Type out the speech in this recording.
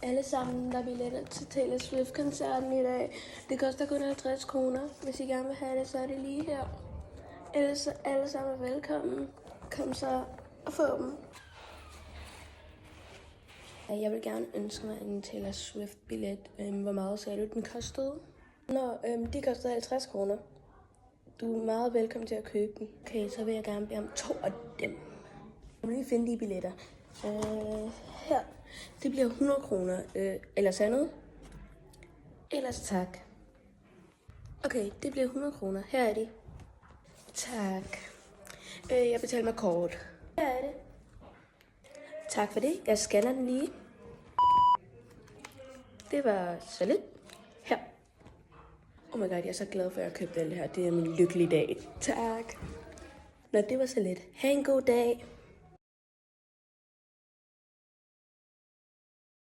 Alle sammen, der er billetter til Taylor Swift-koncerten i dag. Det koster kun 50 kroner. Hvis I gerne vil have det, så er det lige her. Ellers alle sammen er velkommen. Kom så og få dem. Jeg vil gerne ønske mig en Taylor Swift-billet. Hvor meget sagde du, den kostede? De kostede 50 kroner. Du er meget velkommen til at købe dem. Okay, så vil jeg gerne bede om 2 af dem. Jeg vil lige finde de billetter. Her. Det bliver 100 kroner. Ellers andet? Ellers tak. Okay, det bliver 100 kroner. Her er de. Tak. Jeg betaler med kort. Her er det. Tak for det. Jeg scanner den lige. Det var så lidt. Her. Oh my god, jeg er så glad for, at jeg købte alt det her. Det er min lykkelige dag. Tak. Nå, det var så lidt. Ha' en god dag.